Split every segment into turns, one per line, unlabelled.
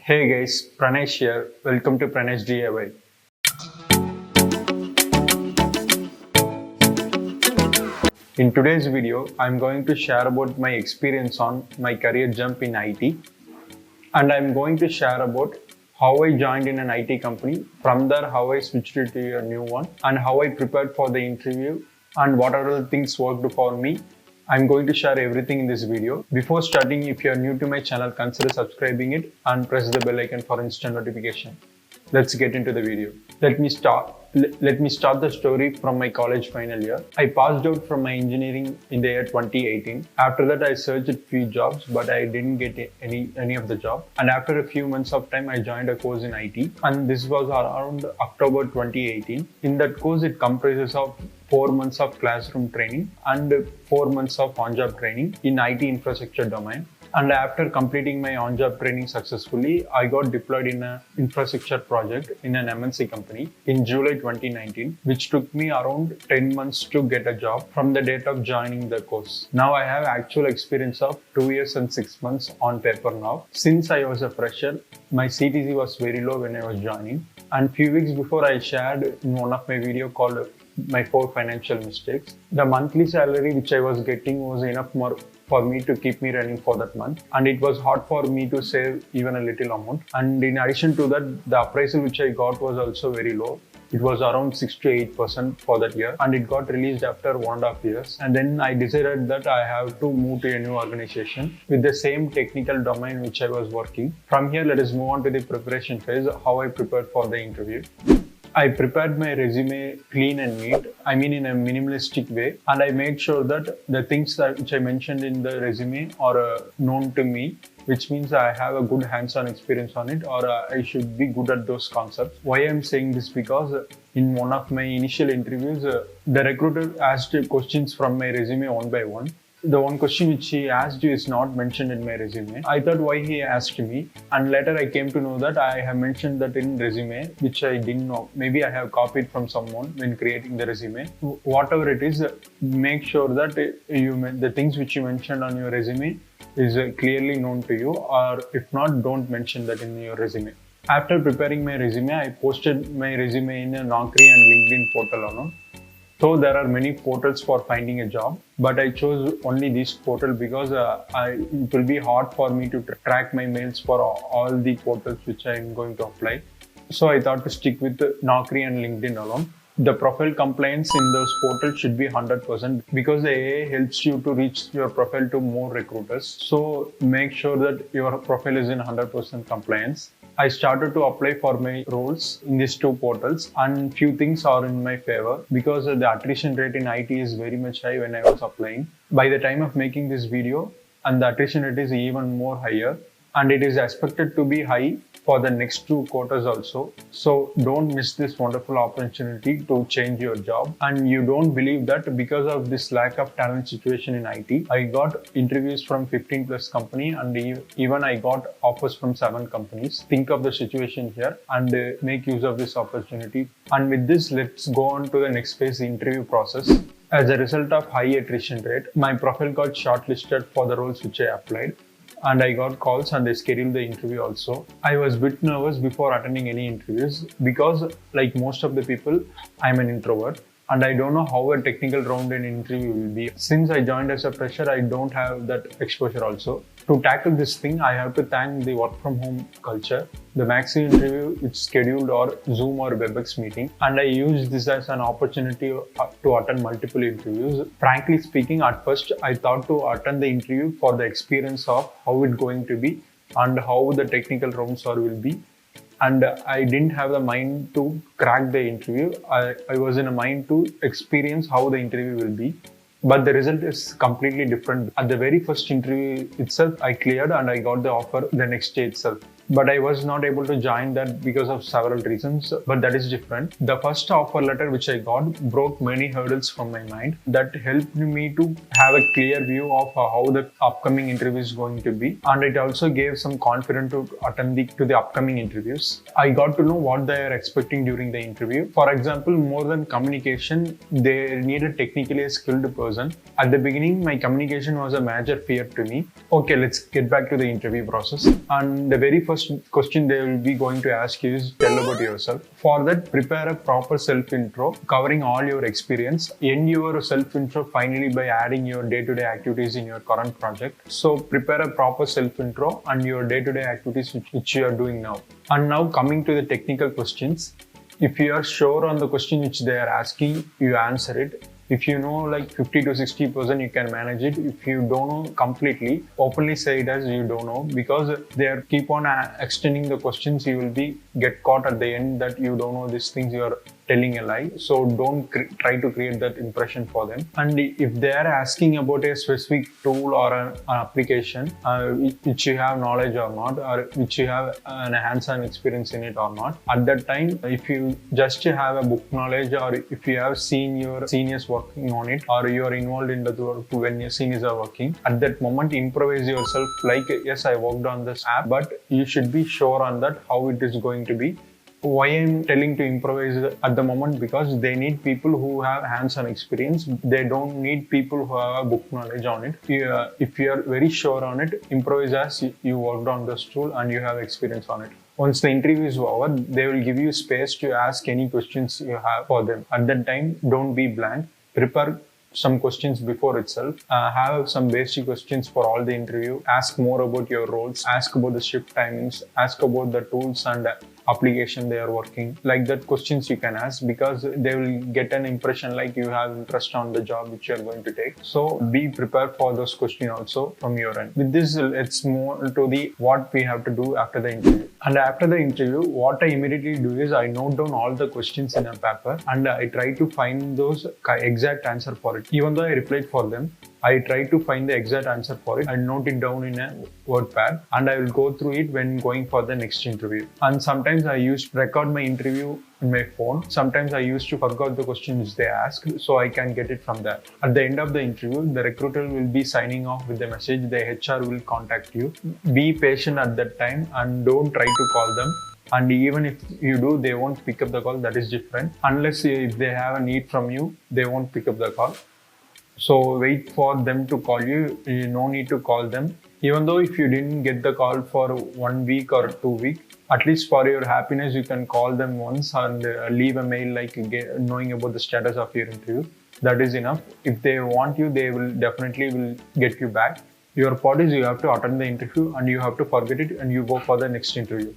Hey guys, Pranesh here. Welcome to Pranesh DIY. In today's video, I'm going to share about my experience on my career jump in IT, and I'm going to share about how I joined in an IT company, from there how I switched it to a new one, and how I prepared for the interview, and what other things worked for me. I'm going to share everything in this video. Before starting, if you are new to my channel, consider subscribing it and press the bell icon for instant notification. Let's get into the video. Let me start the story from my college final year. I passed out from my engineering in the year 2018. After that, I searched few jobs, but I didn't get any of the job. And after a few months of time, I joined a course in IT, and this was around October 2018. In that course, it comprises of 4 months of classroom training and 4 months of on-job training in IT infrastructure domain. And after completing my on-job training successfully, I got deployed in an infrastructure project in an MNC company in July 2019, which took me around 10 months to get a job from the date of joining the course. Now I have actual experience of 2 years and 6 months on paper now. Since I was a fresher, my CTC was very low when I was joining. And few weeks before, I shared in one of my video called my 4 financial mistakes. The monthly salary which I was getting was enough more for me to keep me running for that month, and it was hard for me to save even a little amount. And in addition to that, the appraisal which I got was also very low. It was around 6 to 8% for that year, and it got released after 1.5 years. And then I decided that I have to move to a new organization with the same technical domain which I was working. From here, let us move on to the preparation phase, how I prepared for the interview. I prepared my resume clean and neat, I mean in a minimalistic way, and I made sure that the things which I mentioned in the resume are known to me, which means I have a good hands-on experience on it, or I should be good at those concepts. Why I'm saying this? Because in one of my initial interviews, the recruiter asked questions from my resume one by one. The one question which he asked you is not mentioned in my resume. I thought why he asked me, and later I came to know that I have mentioned that in resume, which I didn't know. Maybe I have copied from someone when creating the resume. Whatever it is, make sure that the things which you mentioned on your resume is clearly known to you, or if not, don't mention that in your resume. After preparing my resume, I posted my resume in a Naukri and LinkedIn portal alone. So there are many portals for finding a job, but I chose only this portal because it will be hard for me to track my mails for all the portals which I am going to apply. So I thought to stick with Naukri and LinkedIn alone. The profile compliance in those portals should be 100% because the AI helps you to reach your profile to more recruiters. So make sure that your profile is in 100% compliance. I started to apply for my roles in these 2 portals, and few things are in my favor because the attrition rate in IT is very much high when I was applying. By the time of making this video, and the attrition rate is even more higher, and it is expected to be high for the next 2 quarters also. So don't miss this wonderful opportunity to change your job. And you don't believe that because of this lack of talent situation in IT, I got interviews from 15 plus company, and even I got offers from 7 companies. Think of the situation here and make use of this opportunity. And with this, let's go on to the next phase, the interview process. As a result of high attrition rate, my profile got shortlisted for the roles which I applied, and I got calls and they scheduled the interview also. I was a bit nervous before attending any interviews because, like most of the people, I'm an introvert and I don't know how a technical round in interview will be. Since I joined as a fresher, I don't have that exposure also. To tackle this thing, I have to thank the work from home culture. The maxi interview is scheduled or Zoom or WebEx meeting, and I used this as an opportunity to attend multiple interviews. Frankly speaking, at first I thought to attend the interview for the experience of how it's going to be and how the technical rounds will be. And I didn't have the mind to crack the interview. I was in a mind to experience how the interview will be. But the result is completely different. At the very first interview itself, I cleared and I got the offer the next day itself. But I was not able to join that because of several reasons, but that is different. The first offer letter which I got broke many hurdles from my mind. That helped me to have a clear view of how the upcoming interview is going to be. And it also gave some confidence to attend to the upcoming interviews. I got to know what they are expecting during the interview. For example, more than communication, they need a technically skilled person. At the beginning, my communication was a major fear to me. Okay, let's get back to the interview process. And the very first first question they will be going to ask you is tell about yourself. For that, prepare a proper self-intro covering all your experience. End your self-intro finally by adding your day-to-day activities in your current project. So prepare a proper self-intro and your day-to-day activities which you are doing now. And now coming to the technical questions. If you are sure on the question which they are asking, you answer it. If you know like 50 to 60%, you can manage it. If you don't know completely, openly say it as you don't know, because they are keep on extending the questions. You will be get caught at the end that you don't know these things. You are telling a lie. So don't try to create that impression for them. And if they are asking about a specific tool or an application which you have knowledge or not, or which you have an hands-on experience in it or not, at that time, if you just have a book knowledge, or if you have seen your seniors working on it, or you are involved in the work when your seniors are working, at that moment improvise yourself like, yes, I worked on this app, but you should be sure on that how it is going to be. Why I'm telling to improvise at the moment, because they need people who have hands-on experience. They don't need people who have book knowledge on it. If you are very sure on it, improvise as you worked on this tool and you have experience on it. Once the interview is over, they will give you space to ask any questions you have for them. At that time, don't be blank. Prepare some questions before itself. Have some basic questions for all the interview. Ask more about your roles. Ask about the shift timings. Ask about the tools and application they are working. Like that questions you can ask, because they will get an impression like you have interest on the job which you are going to take. So be prepared for those questions also from your end. With this, let's move to the what we have to do after the interview. And after the interview, what I immediately do is I note down all the questions in a paper and I try to find those exact answer for it. Even though I replied for them, I try to find the exact answer for it and note it down in a word pad, and I will go through it when going for the next interview. And sometimes I used to record my interview in my phone. Sometimes I used to forget the questions they asked, so I can get it from there. At the end of the interview, the recruiter will be signing off with the message. The HR will contact you. Be patient at that time and don't try to call them. And even if you do, they won't pick up the call. That is different. Unless if they have a need from you, they won't pick up the call. So wait for them to call you. You no need to call them. Even though if you didn't get the call for 1 week or 2 weeks, at least for your happiness, you can call them once and leave a mail like knowing about the status of your interview. That is enough. If they want you, they will definitely get you back. Your part is you have to attend the interview and you have to forget it and you go for the next interview.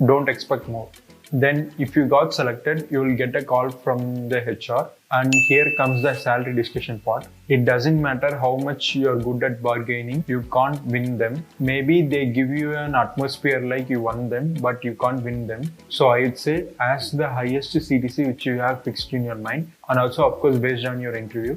Don't expect more. Then if you got selected, you will get a call from the HR, and here comes the salary discussion part. It doesn't matter how much you're good at bargaining, you can't win them. Maybe they give you an atmosphere like you won them, but you can't win them. So I'd say ask the highest CTC which you have fixed in your mind, and also of course based on your interview.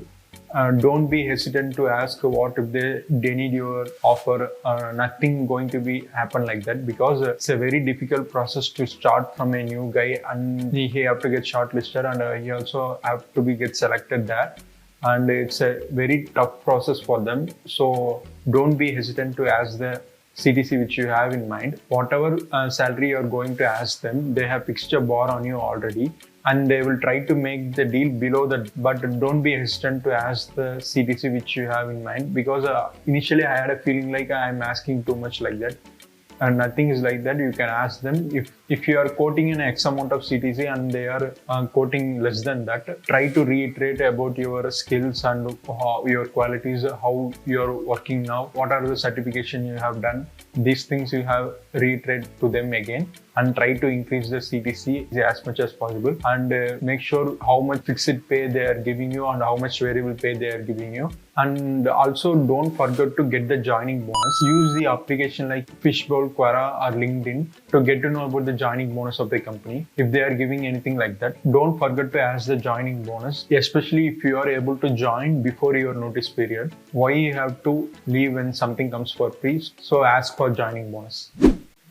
Don't be hesitant to ask what if they need your offer. Nothing going to be happen like that, because it's a very difficult process to start from a new guy, and he have to get shortlisted and he also have to be get selected there, and it's a very tough process for them. So don't be hesitant to ask the CTC which you have in mind. Whatever salary you are going to ask them, they have fixed a bar on you already, and they will try to make the deal below that. But don't be hesitant to ask the CTC which you have in mind, because initially I had a feeling like I'm asking too much like that. And nothing is like that. You can ask them. If you are quoting in X amount of CTC and they are quoting less than that, try to reiterate about your skills and your qualities, how you are working now, what are the certification you have done. These things you have reiterate to them again, and try to increase the CTC as much as possible, and make sure how much fixed pay they are giving you and how much variable pay they are giving you. And also don't forget to get the joining bonus. Use the application like Fishbowl, Quora or LinkedIn to get to know about the joining bonus of the company. If they are giving anything like that, don't forget to ask the joining bonus, especially if you are able to join before your notice period. Why you have to leave when something comes for free? So ask for joining bonus.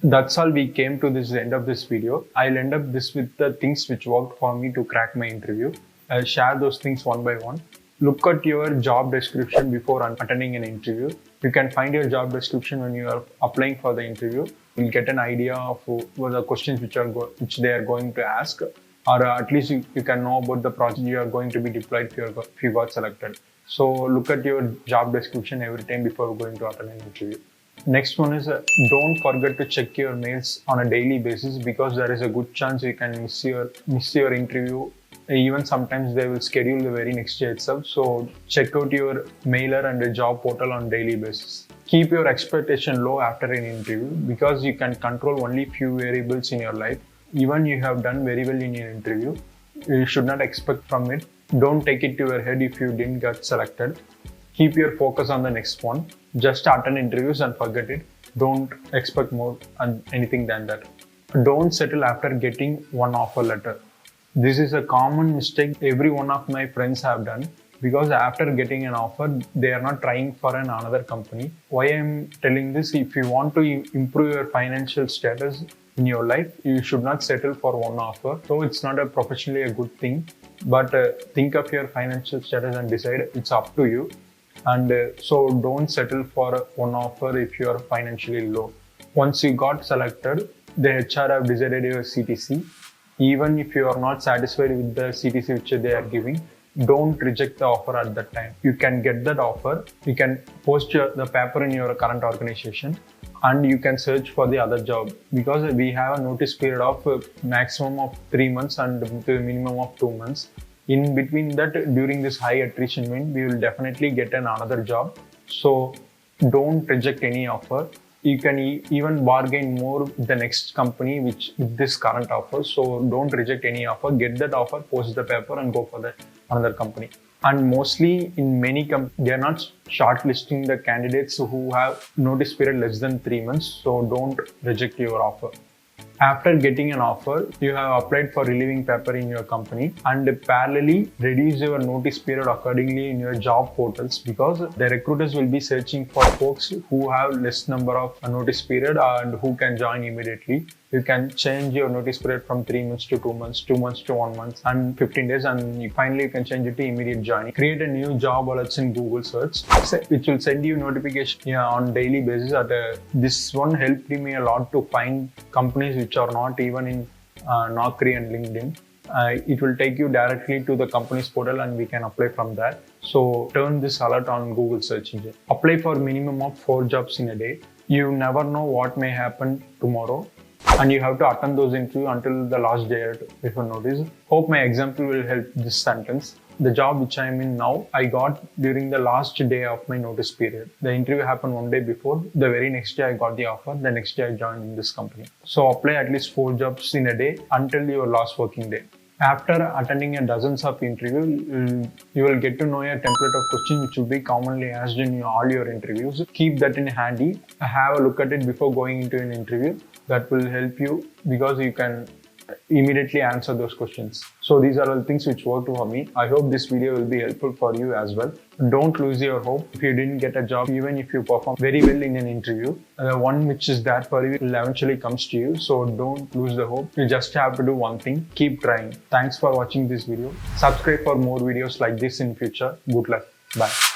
That's all. We came to this end of this video. I'll end up this with the things which worked for me to crack my interview. I'll share those things one by one. Look at your job description before attending an interview. You can find your job description when you are applying for the interview. You'll get an idea of what the questions which they are going to ask, or at least you can know about the project you are going to be deployed if you got selected. So look at your job description every time before going to attend an interview. Next one is don't forget to check your mails on a daily basis, because there is a good chance you can miss your interview. Even sometimes they will schedule the very next day itself. So check out your mailer and the job portal on daily basis. Keep your expectation low after an interview, because you can control only few variables in your life. Even you have done very well in your interview, you should not expect from it. Don't take it to your head if you didn't get selected. Keep your focus on the next one. Just attend interviews and forget it. Don't expect more and anything than that. Don't settle after getting one offer letter. This is a common mistake every one of my friends have done, because after getting an offer, they are not trying for another company. Why I am telling this? If you want to improve your financial status in your life, you should not settle for one offer. So it's not professionally a good thing, but think of your financial status and decide. It's up to you. And so don't settle for one offer if you are financially low. Once you got selected, the HR have decided your CTC. Even if you are not satisfied with the CTC which they are giving, don't reject the offer at that time. You can get that offer, you can post the paper in your current organization, and you can search for the other job, because we have a notice period of maximum of 3 months and the minimum of 2 months. In between that, during this high attrition wind, we will definitely get another job. So don't reject any offer. You can even bargain more with the next company with this current offer. So don't reject any offer. Get that offer, post the paper, and go for another company. And mostly in many companies, they are not shortlisting the candidates who have notice period less than 3 months. So don't reject your offer. After getting an offer, you have applied for relieving paper in your company, and parallelly reduce your notice period accordingly in your job portals, because the recruiters will be searching for folks who have less number of notice period and who can join immediately. You can change your notice period from 3 months to 2 months, 2 months to 1 month, and 15 days, and finally you can change it to immediate joining. Create a new job alerts in Google search, which will send you notification on daily basis. This one helped me a lot to find companies which are not even in Naukri and LinkedIn. It will take you directly to the company's portal, and we can apply from there. So turn this alert on Google search engine. Apply for minimum of 4 jobs in a day. You never know what may happen tomorrow, and you have to attend those interviews until the last day before notice. Hope my example will help this sentence. The job which I am in now, I got during the last day of my notice period. The interview happened 1 day before. The very next day I got the offer. The next day I joined in this company. So apply at least 4 jobs in a day until your last working day. After attending a dozens of interviews, you will get to know a template of questions which will be commonly asked in all your interviews. Keep that in handy. Have a look at it before going into an interview. That will help you, because you can immediately answer those questions. So these are all things which worked for me. I hope this video will be helpful for you as well. Don't lose your hope. If you didn't get a job, even if you perform very well in an interview, the one which is there for you will eventually comes to you. So don't lose the hope. You just have to do one thing. Keep trying. Thanks for watching this video. Subscribe for more videos like this in future. Good luck. Bye.